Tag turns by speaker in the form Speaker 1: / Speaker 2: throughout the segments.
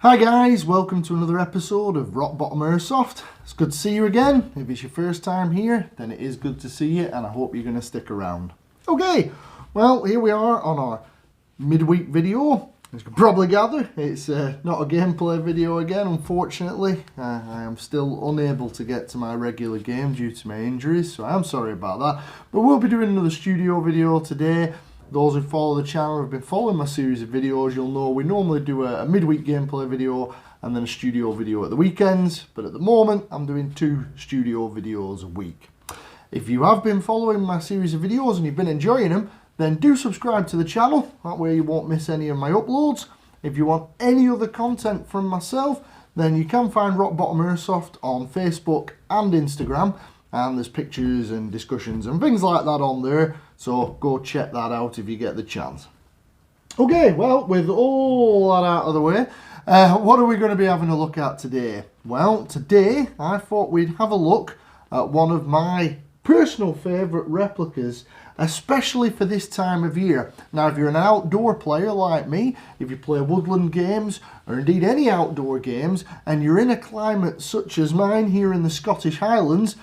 Speaker 1: Hi guys, welcome to another episode of Rock Bottom Airsoft. It's good to see you again. If it's your first time here, then it is good to see you and I hope you're going to stick around. Okay, well here we are on our midweek video. As you can probably gather, it's not a gameplay video again, unfortunately. I am still unable to get to my regular game due to my injuries, so I'm sorry about that. But we'll be doing another studio video today. Those who follow the channel have been following my series of videos. You'll know we normally do a midweek gameplay video and then a studio video at the weekends. But at the moment, I'm doing 2 studio videos a week. If you have been following my series of videos and you've been enjoying them, then do subscribe to the channel. That way you won't miss any of my uploads. If you want any other content from myself, then you can find Rock Bottom Airsoft on Facebook and Instagram. And there's pictures and discussions and things like that on there. So go check that out if you get the chance. Okay, well, with all that out of the way, what are we going to be having a look at today? Well, today I thought we'd have a look at one of my personal favourite replicas, especially for this time of year. Now, if you're an outdoor player like me, if you play woodland games, or indeed any outdoor games, and you're in a climate such as mine here in the Scottish Highlands,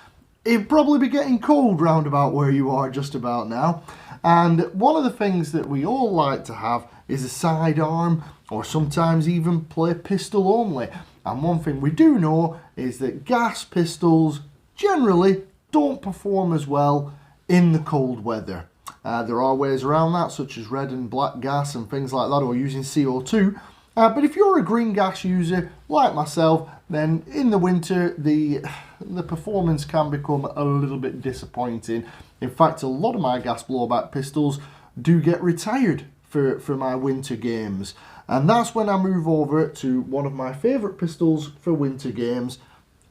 Speaker 1: it'd probably be getting cold round about where you are just about now. And one of the things that we all like to have is a sidearm, or sometimes even play pistol only. And one thing we do know is that gas pistols generally don't perform as well in the cold weather. There are ways around that, such as red and black gas and things like that, or using CO2. But if you're a green gas user like myself, then in the winter the performance can become a little bit disappointing. In fact, a lot of my gas blowback pistols do get retired for my winter games. And that's when I move over to one of my favourite pistols for winter games,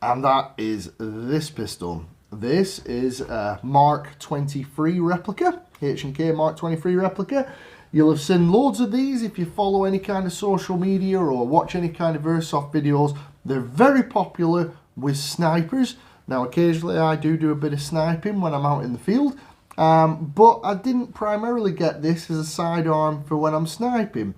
Speaker 1: and that is this pistol. This is a Mark 23 replica, H&K Mark 23 replica. You'll have seen loads of these if you follow any kind of social media or watch any kind of airsoft videos. They're very popular with snipers. Now, occasionally I do a bit of sniping when I'm out in the field, but I didn't primarily get this as a sidearm for when I'm sniping.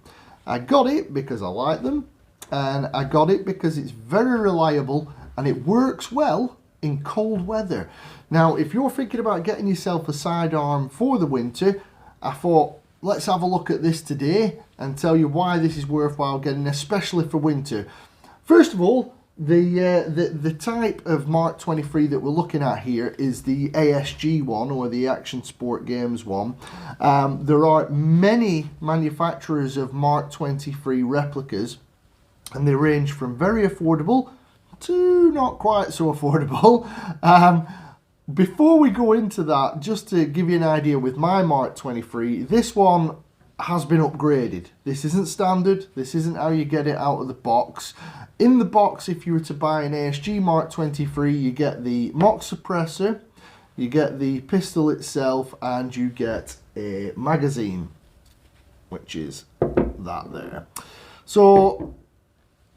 Speaker 1: I got it because I like them, and I got it because it's very reliable and it works well in cold weather. Now, if you're thinking about getting yourself a sidearm for the winter, I thought, let's have a look at this today and tell you why this is worthwhile getting, especially for winter. First of all, the type of Mark 23 that we're looking at here is the ASG one, or the Action Sport Games one. There are many manufacturers of Mark 23 replicas, and they range from very affordable to not quite so affordable. Before we go into that, just to give you an idea with my Mark 23, this one has been upgraded. This isn't standard. This isn't how you get it out of the box. In the box, if you were to buy an ASG Mark 23, you get the MOC suppressor, you get the pistol itself, and you get a magazine, which is that there. So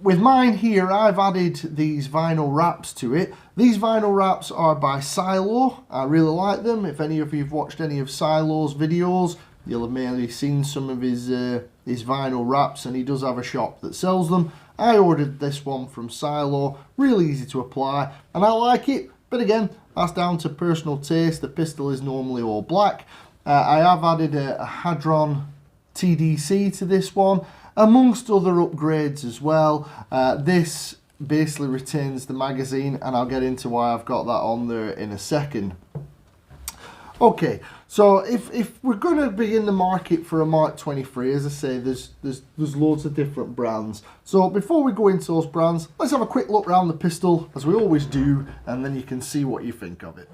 Speaker 1: with mine here, I've added these vinyl wraps to it. These vinyl wraps are by Silo. I really like them. If any of you have watched any of Silo's videos, you'll have mainly seen some of his vinyl wraps, and he does have a shop that sells them. I ordered this one from Silo, really easy to apply, and I like it. But again, that's down to personal taste. The pistol is normally all black. I have added a Hadron TDC to this one, amongst other upgrades as well. This basically retains the magazine, and I'll get into why I've got that on there in a second. Okay, so if we're going to be in the market for a Mark 23, as I say, there's loads of different brands. So before we go into those brands, let's have a quick look around the pistol, as we always do, and then you can see what you think of it.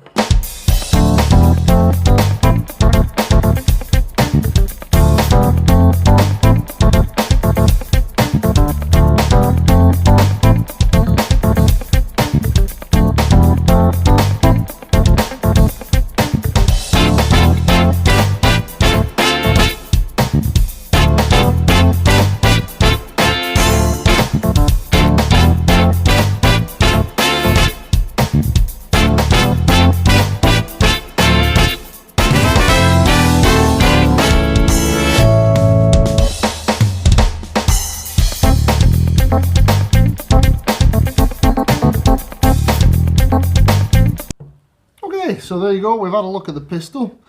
Speaker 1: Okay, so there you go, we've had a look at the pistol.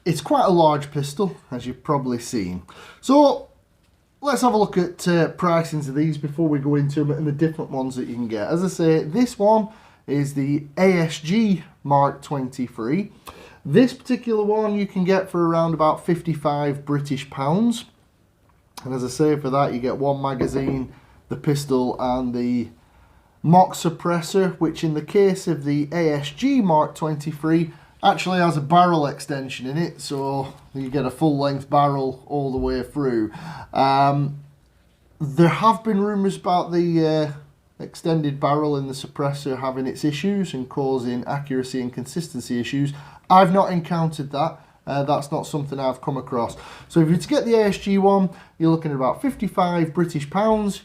Speaker 1: It's quite a large pistol, as you've probably seen. So let's have a look at pricings of these before we go into them and the different ones that you can get. As I say, this one is the ASG MK23. This particular one you can get for around about £55 British. And as I say, for that you get one magazine, the pistol and the mock suppressor, which in the case of the ASG MK23 actually has a barrel extension in it, so you get a full length barrel all the way through. There have been rumours about the extended barrel in the suppressor having its issues and causing accuracy and consistency issues. I've not encountered that. That's not something I've come across. So if you're to get the ASG one, you're looking at about £55 British.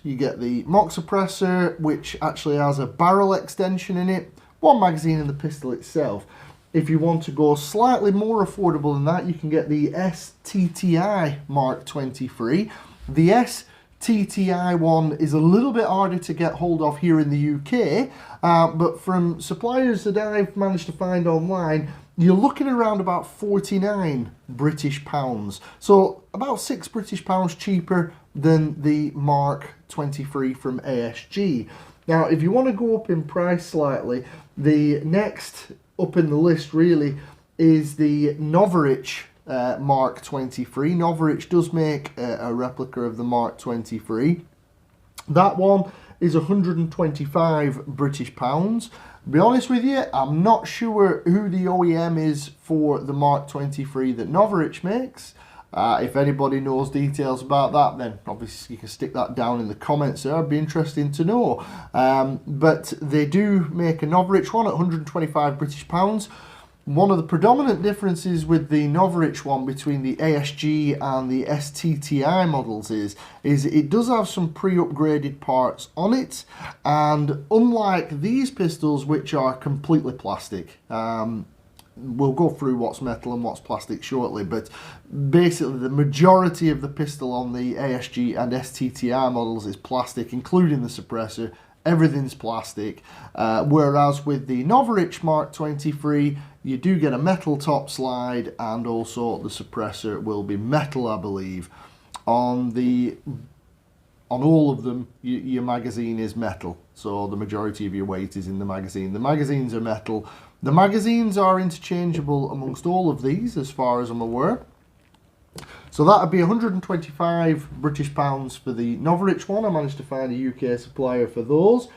Speaker 1: You get the mock suppressor, which actually has a barrel extension in it, one magazine in the pistol itself. If you want to go slightly more affordable than that, you can get the STTI MK23. The STTI one is a little bit harder to get hold of here in the UK, but from suppliers that I've managed to find online, you're looking around about £49 British. So about £6 British cheaper than the MK23 from ASG. Now, if you want to go up in price slightly, the next up in the list really is the Novritsch MK23. Novritsch does make a replica of the MK23. That one is £125 British. To be honest with you, I'm not sure who the OEM is for the MK23 that Novritsch makes. If anybody knows details about that, then obviously you can stick that down in the comments there. It'd be interesting to know. But they do make a Novritsch one at £125 British. One of the predominant differences with the Novritsch one between the ASG and the STTI models is it does have some pre-upgraded parts on it, and unlike these pistols, which are completely plastic, we'll go through what's metal and what's plastic shortly, but basically the majority of the pistol on the ASG and STTI models is plastic, including the suppressor. Everything's plastic, whereas with the Novritsch MK23 you do get a metal top slide, and also the suppressor will be metal, I believe. On all of them, your magazine is metal, so the majority of your weight is in the magazine. The magazines are metal. The magazines are interchangeable amongst all of these, as far as I'm aware. So that would be £125 British for the Novritsch one. I managed to find a UK supplier for those.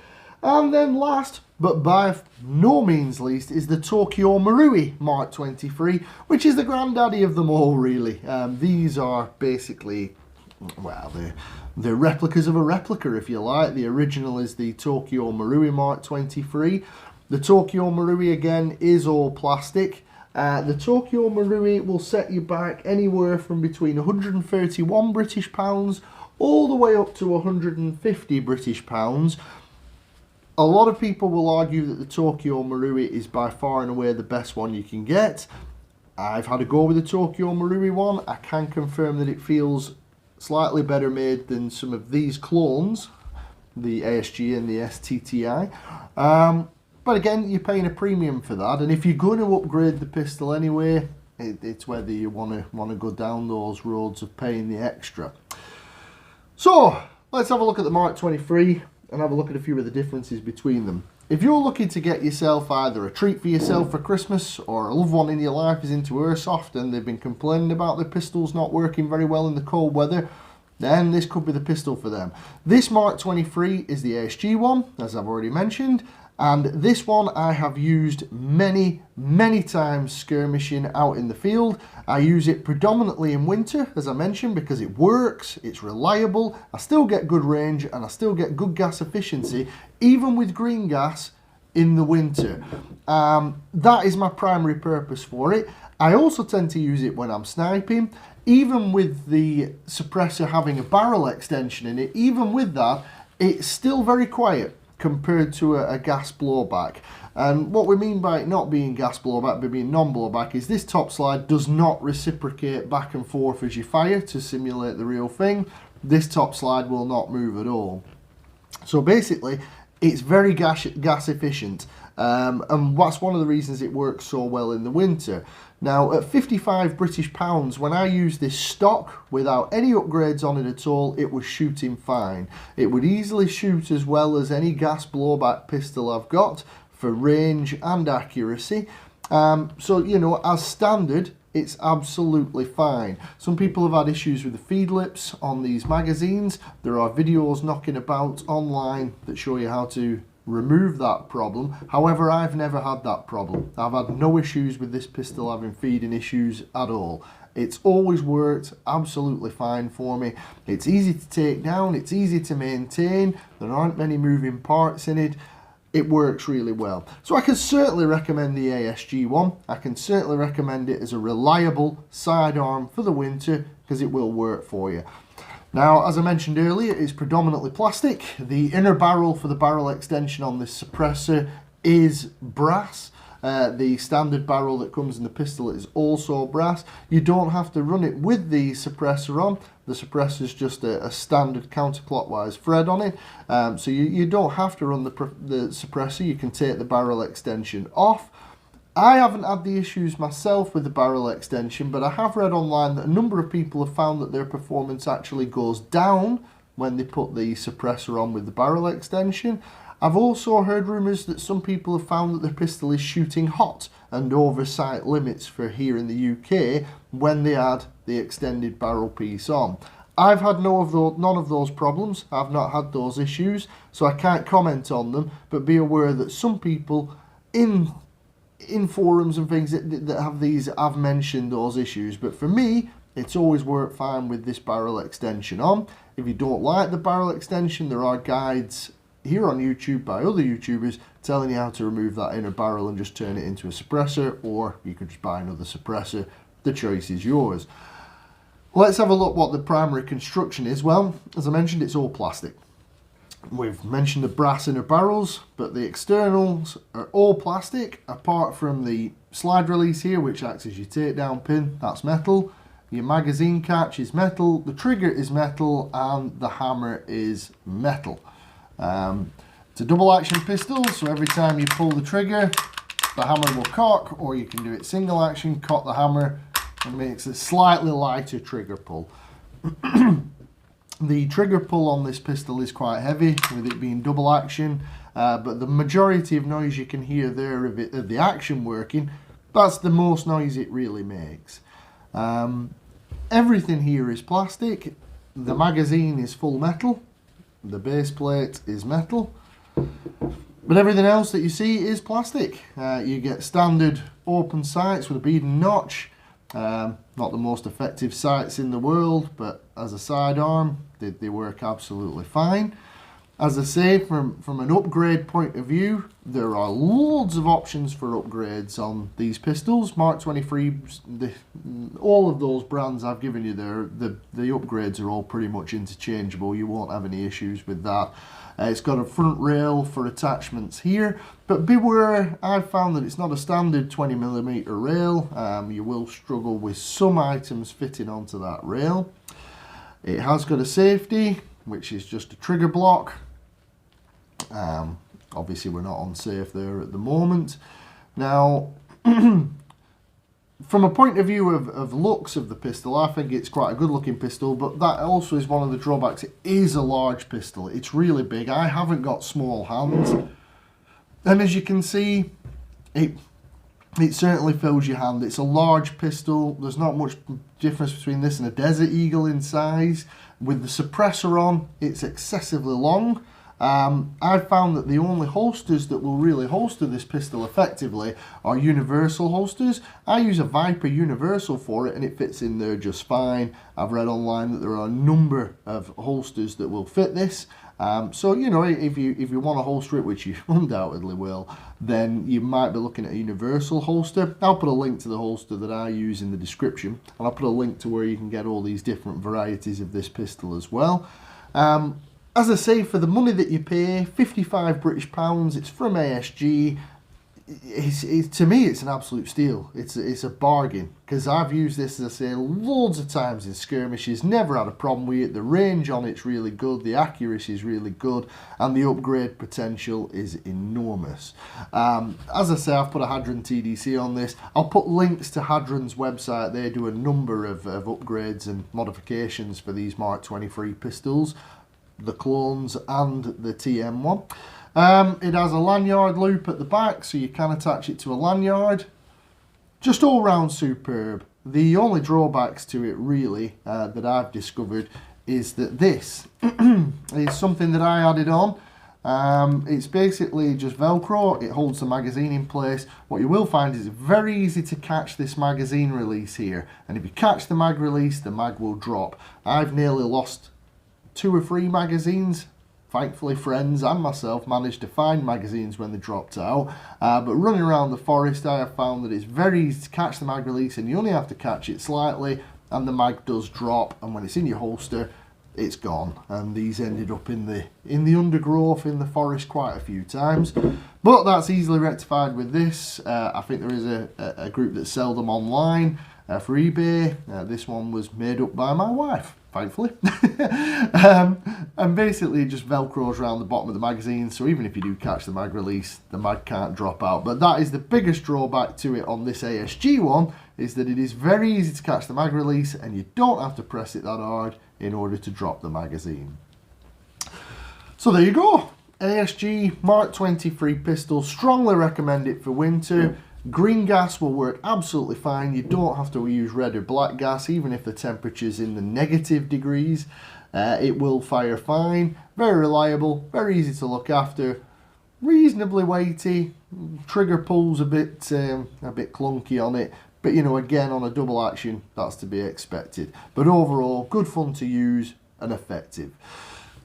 Speaker 1: And then last, but by no means least, is the Tokyo Marui MK23, which is the granddaddy of them all, really. These are basically, well, they're replicas of a replica, if you like. The original is the Tokyo Marui MK23. The Tokyo Marui, again, is all plastic. The Tokyo Marui will set you back anywhere from between £131 British all the way up to £150 British. A lot of people will argue that the Tokyo Marui is by far and away the best one you can get. I've had a go with the Tokyo Marui one. I can confirm that it feels slightly better made than some of these clones, the ASG and the STTI. But again, you're paying a premium for that, and if you're going to upgrade the pistol anyway, it's whether you want to go down those roads of paying the extra. So let's have a look at the MK23 and have a look at a few of the differences between them. If you're looking to get yourself either a treat for yourself for Christmas, or a loved one in your life is into airsoft and they've been complaining about their pistols not working very well in the cold weather, then this could be the pistol for them. This MK23 is the ASG one, as I've already mentioned, and this one I have used many times skirmishing out in the field. I use it predominantly in winter, as I mentioned, because it works, it's reliable, I still get good range, and I still get good gas efficiency, even with green gas in the winter. That is my primary purpose for it. I also tend to use it when I'm sniping. Even with the suppressor having a barrel extension in it, even with that, it's still very quiet compared to a gas blowback. And what we mean by it not being gas blowback but being non-blowback is this top slide does not reciprocate back and forth as you fire to simulate the real thing. This top slide will not move at all. So basically it's very gas efficient, And that's one of the reasons it works so well in the winter. Now, at 55 British pounds, when I used this stock without any upgrades on it at all, it was shooting fine. It would easily shoot as well as any gas blowback pistol I've got for range and accuracy. So, you know, as standard, it's absolutely fine. Some people have had issues with the feed lips on these magazines. There are videos knocking about online that show you how to remove that problem. However, I've never had that problem. I've had no issues with this pistol having feeding issues at all. It's always worked absolutely fine for me. It's easy to take down, it's easy to maintain, there aren't many moving parts in it. It works really well. So I can certainly recommend the ASG one. I can certainly recommend it as a reliable sidearm for the winter because it will work for you. Now, as I mentioned earlier, it's predominantly plastic. The inner barrel for the barrel extension on this suppressor is brass. The standard barrel that comes in the pistol is also brass. You don't have to run it with the suppressor on. The suppressor is just a standard counterclockwise thread on it. So you don't have to run the suppressor. You can take the barrel extension off. I haven't had the issues myself with the barrel extension, but I have read online that a number of people have found that their performance actually goes down when they put the suppressor on with the barrel extension. I've also heard rumours that some people have found that the pistol is shooting hot and over sight limits for here in the UK when they add the extended barrel piece on. I've had none of those problems. I've not had those issues, so I can't comment on them, but be aware that some people in forums and things that have these have mentioned those issues. But for me, it's always worked fine with this barrel extension on. If you don't like the barrel extension, there are guides here on YouTube by other YouTubers telling you how to remove that inner barrel and just turn it into a suppressor, or you could just buy another suppressor. The choice is yours. Let's have a look what the primary construction is. Well, as I mentioned, it's all plastic. We've mentioned the brass inner barrels, but the externals are all plastic, apart from the slide release here, which acts as your takedown pin. That's metal. Your magazine catch is metal, the trigger is metal, and the hammer is metal. It's a double action pistol, so every time you pull the trigger, the hammer will cock, or you can do it single action, cock the hammer, and makes a slightly lighter trigger pull. The trigger pull on this pistol is quite heavy, with it being double action, but the majority of noise you can hear there of the action working, that's the most noise it really makes. Everything here is plastic. The magazine is full metal, the base plate is metal, but everything else that you see is plastic. You get standard open sights with a bead and notch. Not the most effective sights in the world, but as a sidearm, they work absolutely fine. As I say, from an upgrade point of view, there are loads of options for upgrades on these pistols. Mark 23, all of those brands I've given you there, the upgrades are all pretty much interchangeable. You won't have any issues with that. It's got a front rail for attachments here, but beware, I've found that it's not a standard 20mm rail. You will struggle with some items fitting onto that rail. It has got a safety, which is just a trigger block. Obviously we're not on safe there at the moment. Now, from a point of view of looks of the pistol, I think it's quite a good looking pistol, but that also is one of the drawbacks. It is a large pistol. It's really big. I haven't got small hands. And as you can see, it certainly fills your hand. It's a large pistol. There's not much difference between this and a Desert Eagle in size. With the suppressor on, it's excessively long. I've found that the only holsters that will really holster this pistol effectively are universal holsters. I use a Viper universal for it and it fits in there just fine. I've read online that there are a number of holsters that will fit this. So, you know, if you want to holster it, which you undoubtedly will, then you might be looking at a universal holster. I'll put a link to the holster that I use in the description, and I'll put a link to where you can get all these different varieties of this pistol as well. As I say, for the money that you pay, 55 British pounds, it's from ASG. to me, it's an absolute steal. It's a bargain, because I've used this, as I say, loads of times in skirmishes, never had a problem with it. The range on it's really good, the accuracy is really good, and the upgrade potential is enormous. As I say, I've put a Hadron TDC on this. I'll put links to Hadron's website. They do a number of upgrades and modifications for these Mark 23 pistols, the clones and the TM1. It has a lanyard loop at the back, so you can attach it to a lanyard. Just all round superb. The only drawbacks to it really that I've discovered is that this is something that I added on. It's basically just Velcro. It holds the magazine in place. What you will find is it's very easy to catch this magazine release here, and if you catch the mag release, the mag will drop. I've nearly lost 2 or 3 magazines. Thankfully, friends and myself managed to find magazines when they dropped out. But running around the forest, I have found that it's very easy to catch the mag release, and you only have to catch it slightly, and the mag does drop. And when it's in your holster, it's gone. And these ended up in the undergrowth in the forest quite a few times. But that's easily rectified with this. I think there is a group that sell them online for eBay. This one was made up by my wife, thankfully. And basically it just velcros around the bottom of the magazine, so even if you do catch the mag release, the mag can't drop out. But that is the biggest drawback to it on this ASG one, is that it is very easy to catch the mag release, and you don't have to press it that hard in order to drop the magazine. So there you go, ASG Mark 23 pistol. Strongly recommend it for winter. Green gas will work absolutely fine. You don't have to use red or black gas, even if the temperature's in the negative degrees. It will fire fine. Very reliable, very easy to look after, reasonably weighty. Trigger pull's a bit clunky on it, but you know, again, on a double action, that's to be expected. But overall, good fun to use and effective.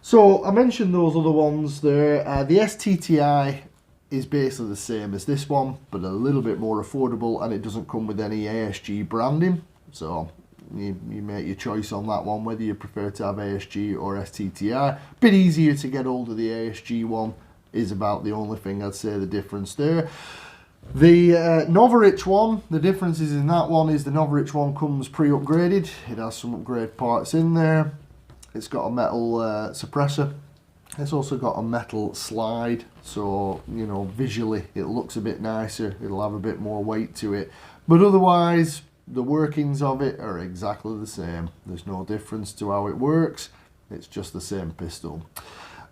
Speaker 1: So I mentioned those other ones there. The STTI is basically the same as this one, but a little bit more affordable, and it doesn't come with any ASG branding. So you make your choice on that one, whether you prefer to have ASG or STTI. Bit easier to get hold of the ASG one is about the only thing I'd say the difference there. The Novritsch one, the difference is in that one is the Novritsch one comes pre-upgraded. It has some upgrade parts in there. It's got a metal suppressor. It's also got a metal slide, so you know, visually it looks a bit nicer. It'll have a bit more weight to it, but otherwise the workings of it are exactly the same. There's no difference to how it works. It's just the same pistol.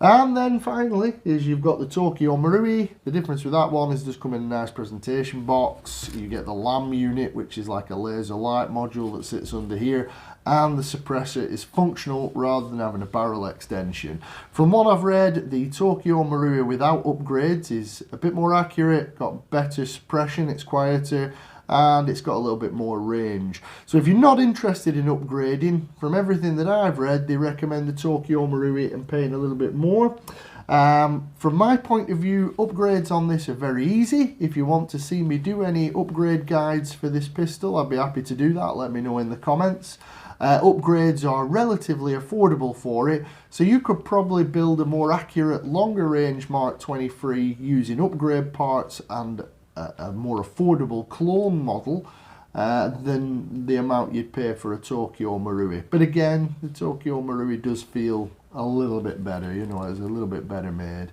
Speaker 1: And then finally is you've got the Tokyo Marui. The difference with that one is just come in a nice presentation box. You get the LAM unit, which is like a laser light module that sits under here, and the suppressor is functional rather than having a barrel extension. From what I've read, the Tokyo Marui without upgrades is a bit more accurate, got better suppression, it's quieter, and it's got a little bit more range. So if you're not interested in upgrading, from everything that I've read, they recommend the Tokyo Marui and paying a little bit more. From my point of view, upgrades on this are very easy. If you want to see me do any upgrade guides for this pistol, I'd be happy to do that. Let me know in the comments. Upgrades are relatively affordable for it, so you could probably build a more accurate, longer range Mark 23 using upgrade parts and a more affordable clone model than the amount you'd pay for a Tokyo Marui. But again, the Tokyo Marui does feel a little bit better, you know, it's a little bit better made.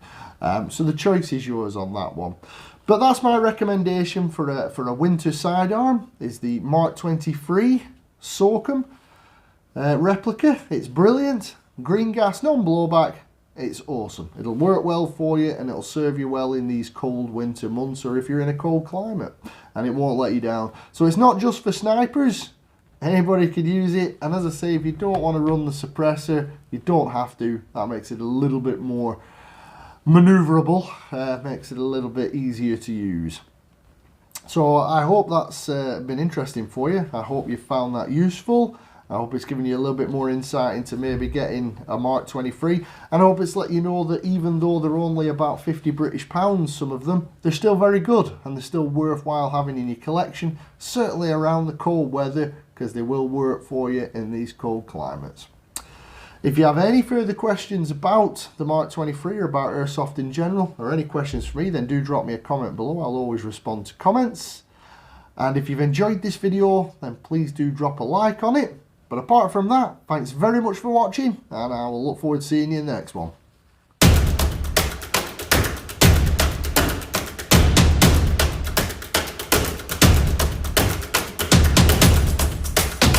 Speaker 1: So the choice is yours on that one. But that's my recommendation for a winter sidearm, is the Mark 23 Soakum replica. It's brilliant, green gas, non-blowback. It's awesome. It'll work well for you, and it'll serve you well in these cold winter months, or if you're in a cold climate, and it won't let you down. So it's not just for snipers. Anybody could use it, and as I say, if you don't want to run the suppressor, you don't have to. That makes it a little bit more maneuverable, makes it a little bit easier to use. So I hope that's been interesting for you. I hope you found that useful. I hope it's given you a little bit more insight into maybe getting a Mark 23. And I hope it's let you know that even though they're only about 50 British pounds, some of them, they're still very good and they're still worthwhile having in your collection, certainly around the cold weather, because they will work for you in these cold climates. If you have any further questions about the Mark 23 or about Airsoft in general, or any questions for me, then do drop me a comment below. I'll always respond to comments. And if you've enjoyed this video, then please do drop a like on it. But apart from that, thanks very much for watching, and I will look forward to seeing you in the next one.